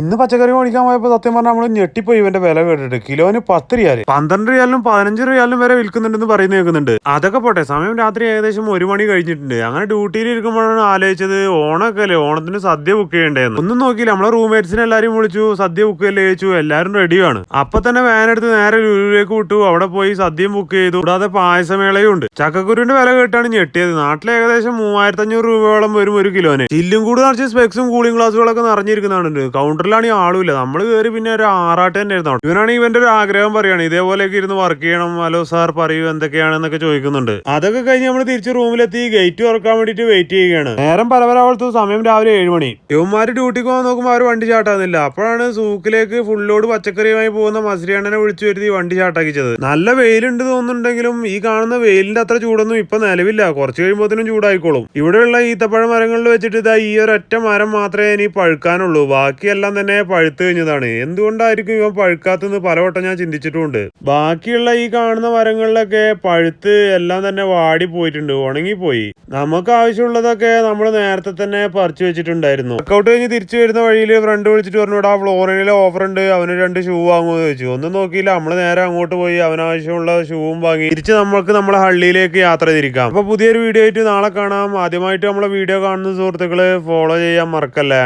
ഇന്ന് പച്ചക്കറി മേടിക്കാൻ പോയപ്പോൾ സത്യം പറഞ്ഞാൽ നമ്മൾ ഞെട്ടിപ്പോയി ഇവന്റെ വില കേട്ടിട്ട്. കിലോന് 10 റിയാല്, 12 റിയാലിനും 15 റിയാലിനും വരെ വിൽക്കുന്നുണ്ടെന്ന് പറയുന്നത് കേൾക്കുന്നുണ്ട്. അതൊക്കെ പോട്ടെ, സമയം രാത്രി ഏകദേശം 1 മണി കഴിഞ്ഞിട്ടുണ്ട്. അങ്ങനെ ഡ്യൂട്ടിയിൽ ഇരിക്കുമ്പോഴാണ് ആലോചിച്ചത്, ഓണൊക്കെ അല്ലേ, ഓണത്തിന് സദ്യ ബുക്ക് ചെയ്യേണ്ടതെന്ന്. ഒന്നും നോക്കിയില്ല, നമ്മളെ റൂംമേറ്റ്സിനെ എല്ലാവരും വിളിച്ചു, സദ്യ ബുക്ക് ചെയ്യല്ലേ ചോദിച്ചു. എല്ലാവരും റെഡിയാണ്. അപ്പൊ തന്നെ വാൻ എടുത്ത് നേരെ ലുലുവിലേക്ക് വിട്ടു. അവിടെ പോയി സദ്യയും ബുക്ക് ചെയ്തു. കൂടാതെ പായസമേളയും ഉണ്ട്. ചക്കക്കുരുവിന്റെ വില കേട്ടാണ് ഞെട്ടിയത്. നാട്ടിൽ ഏകദേശം 3500 രൂപയോളം വരും ഒരു കിലോന്. ചില്ലും കൂടി നിറച്ച് സ്പെക്സും കൂളിംഗ് ഗ്ലാസുകളൊക്കെ നിറഞ്ഞിരിക്കുന്നുണ്ട്. കൗണ്ടറിലാണെങ്കിൽ ആളുമില്ല. നമ്മൾ കയറി പിന്നെ ഒരു ആറാട്ട് തന്നെ ആയിരുന്നു. ഇവനാണ് ഇവന്റെ ഒരു ആഗ്രഹം പറയാണ്, ഇതേപോലെയൊക്കെ ഇരുന്ന് വർക്ക് ചെയ്യണം. ഹലോ സാർ പറയൂ എന്തൊക്കെയാണെന്നൊക്കെ ചോദിക്കുന്നുണ്ട്. അതൊക്കെ കഴിഞ്ഞ് നമ്മൾ തിരിച്ച് റൂമിലെത്തി ഗേറ്റ് തുറക്കാൻ വേണ്ടിട്ട് വെയിറ്റ് ചെയ്യുകയാണ്. നേരം പലവരാവളത്തു, സമയം രാവിലെ 7 മണി. ഇവന്മാര് ഡ്യൂട്ടിക്ക് പോകാൻ നോക്കുമ്പോൾ അവർ വണ്ടി ചാട്ടാകുന്നില്ല. അപ്പോഴാണ് സൂക്കിലേക്ക് ഫുൾ ലോഡ് പച്ചക്കറിയുമായി പോകുന്ന മസ്രിയണ്ണനെ വിളിച്ചു വരുത്തി വണ്ടി ചാട്ടാക്കിച്ചത്. നല്ല വെയിലുണ്ട് തോന്നുന്നുണ്ടെങ്കിലും ഈ കാണുന്ന വെയിലിന്റെ അത്ര ചൂടൊന്നും ഇപ്പൊ നിലവില്ല. കുറച്ച് കഴിയുമ്പോഴത്തേനും ചൂടായിക്കോളും. ഇവിടെയുള്ള ഈത്തപ്പഴ മരങ്ങളിൽ വെച്ചിട്ട് ഇതാ ഈ ഒരൊറ്റ മരം മാത്രമേ ഇനി പഴുക്കാനുള്ളൂ. ബാക്കിയെല്ലാം തന്നെ പഴുത്തു കഴിഞ്ഞതാണ്. എന്തുകൊണ്ടായിരിക്കും ഇവ പഴുക്കാത്തെന്ന് പലവട്ടം ഞാൻ ചിന്തിച്ചിട്ടുമുണ്ട്. ബാക്കിയുള്ള ഈ കാണുന്ന മരങ്ങളിലൊക്കെ പഴുത്ത് എല്ലാം തന്നെ വാടി പോയിട്ടുണ്ട്, ഉണങ്ങിപ്പോയി. നമുക്ക് ആവശ്യമുള്ളതൊക്കെ നമ്മൾ നേരത്തെ തന്നെ പറിച്ചു വെച്ചിട്ടുണ്ടായിരുന്നു. വർക്കൗട്ട് കഴിഞ്ഞ് തിരിച്ചു വരുന്ന വഴിയിൽ ഫ്രണ്ട് വിളിച്ചിട്ട് പറഞ്ഞു, ഇവിടെ ഫ്ലോറിനിലെ ഓഫർ ഉണ്ട്, അവന് 2 ഷൂ വാങ്ങുമെന്ന് ചോദിച്ചു. ഒന്നും നോക്കിയില്ല, നമ്മള് നേരെ അങ്ങോട്ട് പോയി അവനാവശ്യമുള്ള ഷൂവും വാങ്ങി തിരിച്ച് നമുക്ക് നമ്മളെ ഹള്ളിയിലേക്ക് യാത്ര തിരിക്കാം. അപ്പൊ പുതിയൊരു വീഡിയോ ആയിട്ട് നാളെ കാണാം. ആദ്യമായിട്ട് നമ്മളെ വീഡിയോ കാണുന്ന സുഹൃത്തുക്കള് ഫോളോ ചെയ്യാൻ മറക്കല്ലേ.